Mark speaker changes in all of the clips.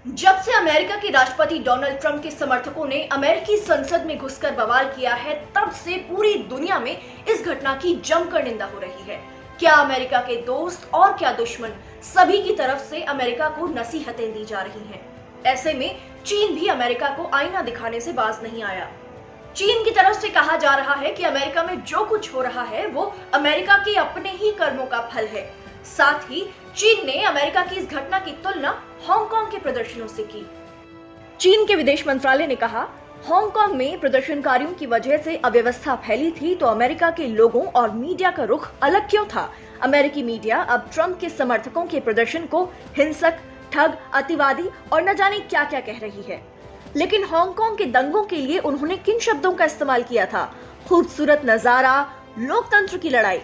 Speaker 1: जब से अमेरिका के राष्ट्रपति डोनाल्ड ट्रंप के समर्थकों ने अमेरिकी संसद में घुसकर बवाल किया है, तब से पूरी दुनिया में इस घटना की जमकर निंदा हो रही है। क्या अमेरिका के दोस्त और क्या दुश्मन, सभी की तरफ से अमेरिका को नसीहतें दी जा रही हैं। ऐसे में चीन भी अमेरिका को आईना दिखाने से बाज नहीं आया। चीन की तरफ से कहा जा रहा है कि अमेरिका में जो कुछ हो रहा है वो अमेरिका के अपने ही कर्मों का फल है। साथ ही चीन ने अमेरिका की इस घटना की तुलना हांगकांग के प्रदर्शनों से की। चीन के विदेश मंत्रालय ने कहा, हांगकांग में प्रदर्शनकारियों की वजह से अव्यवस्था फैली थी तो अमेरिका के लोगों और मीडिया का रुख अलग क्यों था। अमेरिकी मीडिया अब ट्रंप के समर्थकों के प्रदर्शन को हिंसक, ठग, अतिवादी और न जाने क्या क्या कह रही है। लेकिन हांगकांग के दंगों के लिए उन्होंने किन शब्दों का इस्तेमाल किया था? खूबसूरत नजारा, लोकतंत्र की लड़ाई।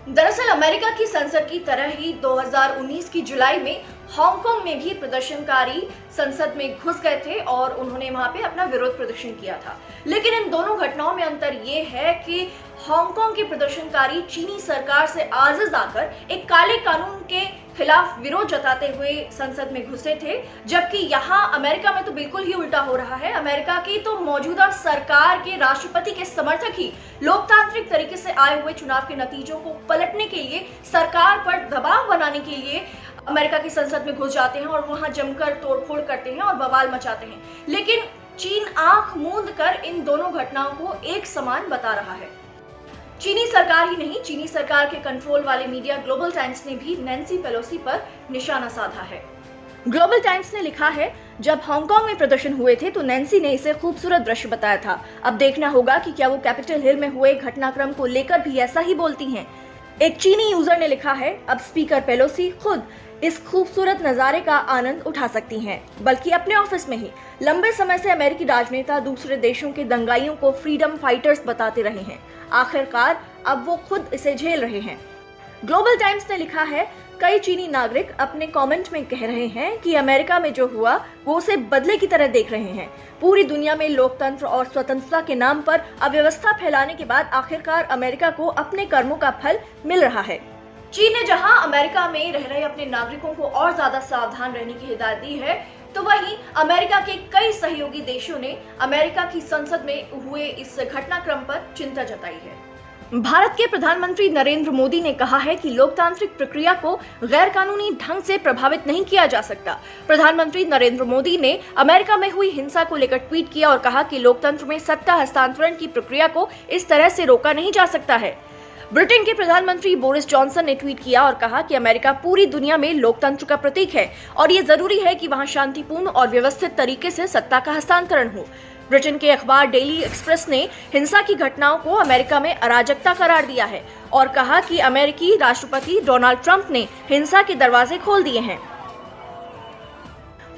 Speaker 1: दरअसल अमेरिका की संसद की तरह ही 2019 की जुलाई में हांगकांग में भी प्रदर्शनकारी संसद में घुस गए थे और उन्होंने वहां पे अपना विरोध प्रदर्शन किया था। लेकिन इन दोनों घटनाओं में अंतर ये है कि हांगकांग के प्रदर्शनकारी चीनी सरकार से आजिज आकर एक काले कानून के खिलाफ विरोध जताते हुए संसद में घुसे थे, जबकि यहाँ अमेरिका में तो बिल्कुल ही उल्टा हो रहा है। अमेरिका की तो मौजूदा सरकार के राष्ट्रपति के समर्थक ही लोकतांत्रिक तरीके से आए हुए चुनाव के नतीजों को पलटने के लिए, सरकार पर दबाव बनाने के लिए अमेरिका की संसद में घुस जाते हैं और वहां जमकर तोड़फोड़ करते हैं और बवाल मचाते हैं। लेकिन चीन आंख मूंद कर इन दोनों घटनाओं को एक समान बता रहा है। चीनी सरकार ही नहीं, चीनी सरकार के कंट्रोल वाले मीडिया ग्लोबल टाइम्स ने भी नैन्सी पेलोसी पर निशाना साधा है। ग्लोबल टाइम्स ने लिखा है, जब हांगकांग में प्रदर्शन हुए थे तो नैन्सी ने इसे खूबसूरत दृश्य बताया था। अब देखना होगा कि क्या वो कैपिटल हिल में हुए घटनाक्रम को लेकर भी ऐसा ही बोलती हैं। एक चीनी यूजर ने लिखा है, अब स्पीकर पेलोसी खुद इस खूबसूरत नजारे का आनंद उठा सकती हैं, बल्कि अपने ऑफिस में ही। लंबे समय से अमेरिकी राजनेता दूसरे देशों के दंगाइयों को फ्रीडम फाइटर्स बताते रहे हैं। आखिरकार अब वो खुद इसे झेल रहे हैं। ग्लोबल टाइम्स ने लिखा है, कई चीनी नागरिक अपने कमेंट में कह रहे हैं कि अमेरिका में जो हुआ वो उसे बदले की तरह देख रहे हैं। पूरी दुनिया में लोकतंत्र और स्वतंत्रता के नाम पर अव्यवस्था फैलाने के बाद आखिरकार अमेरिका को अपने कर्मों का फल मिल रहा है। चीन ने जहां अमेरिका में रह रहे अपने नागरिकों को और ज्यादा सावधान रहने की हिदायत दी है, तो वहीं अमेरिका के कई सहयोगी देशों ने अमेरिका की संसद में हुए इस घटनाक्रम पर चिंता जताई है। भारत के प्रधानमंत्री नरेंद्र मोदी ने कहा है कि लोकतांत्रिक प्रक्रिया को गैर कानूनी ढंग से प्रभावित नहीं किया जा सकता। प्रधानमंत्री नरेंद्र मोदी ने अमेरिका में हुई हिंसा को लेकर ट्वीट किया और कहा कि लोकतंत्र में सत्ता हस्तांतरण की प्रक्रिया को इस तरह से रोका नहीं जा सकता है। ब्रिटेन के प्रधानमंत्री बोरिस जॉनसन ने ट्वीट किया और कहा कि अमेरिका पूरी दुनिया में लोकतंत्र का प्रतीक है और ये जरूरी है कि वहां शांतिपूर्ण और व्यवस्थित तरीके से सत्ता का हस्तांतरण हो। ब्रिटेन के अखबार डेली एक्सप्रेस ने हिंसा की घटनाओं को अमेरिका में अराजकता करार दिया है और कहा कि अमेरिकी राष्ट्रपति डोनाल्ड ट्रंप ने हिंसा के दरवाजे खोल दिए हैं।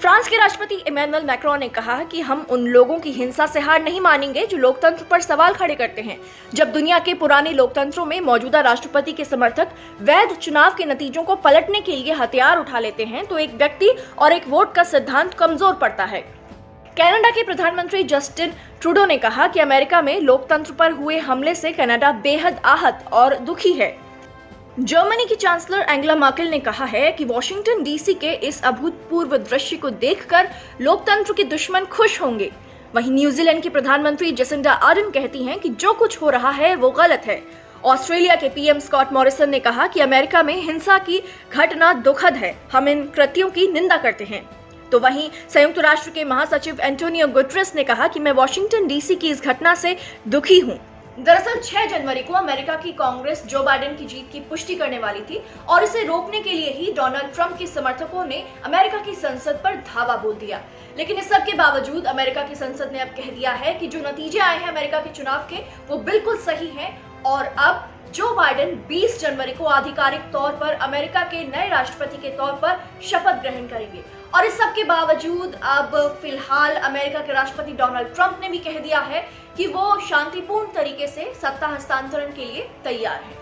Speaker 1: फ्रांस के राष्ट्रपति इमैनुअल मैक्रोन ने कहा कि हम उन लोगों की हिंसा से हार नहीं मानेंगे जो लोकतंत्र पर सवाल खड़े करते हैं। जब दुनिया के पुराने लोकतंत्रों में मौजूदा राष्ट्रपति के समर्थक वैध चुनाव के नतीजों को पलटने के लिए हथियार उठा लेते हैं तो एक व्यक्ति और एक वोट का सिद्धांत कमजोर पड़ता है। कनाडा के प्रधानमंत्री जस्टिन ट्रूडो ने कहा कि अमेरिका में लोकतंत्र पर हुए हमले से कनाडा बेहद आहत और दुखी है। जर्मनी की चांसलर एंगेला मर्केल ने कहा है कि वॉशिंगटन डीसी के इस अभूतपूर्व दृश्य को देखकर लोकतंत्र के दुश्मन खुश होंगे। वहीं न्यूजीलैंड की प्रधानमंत्री जेसिंडा आर्डन कहती हैं कि जो कुछ हो रहा है वो गलत है। ऑस्ट्रेलिया के पीएम स्कॉट मॉरिसन ने कहा कि अमेरिका में हिंसा की घटना दुखद है, हम इन कृत्यों की निंदा करते हैं। तो वहीं संयुक्त राष्ट्र के महासचिव एंटोनियो गुटेरेस ने कहा कि मैं वॉशिंगटन डीसी की इस घटना से दुखी हूं। दरअसल 6 जनवरी को अमेरिका की कांग्रेस जो बाइडेन की जीत की पुष्टि करने वाली थी और इसे रोकने के लिए ही डोनाल्ड ट्रंप के समर्थकों ने अमेरिका की संसद पर धावा बोल दिया। लेकिन इस सब के बावजूद अमेरिका की संसद ने अब कह दिया है कि जो नतीजे आए हैं अमेरिका के चुनाव के वो बिल्कुल सही हैं और अब जो बाइडेन 20 जनवरी को आधिकारिक तौर पर अमेरिका के नए राष्ट्रपति के तौर पर शपथ ग्रहण करेंगे। और इस सब के बावजूद अब फिलहाल अमेरिका के राष्ट्रपति डोनाल्ड ट्रंप ने भी कह दिया है कि वो शांतिपूर्ण तरीके से सत्ता हस्तांतरण के लिए तैयार है।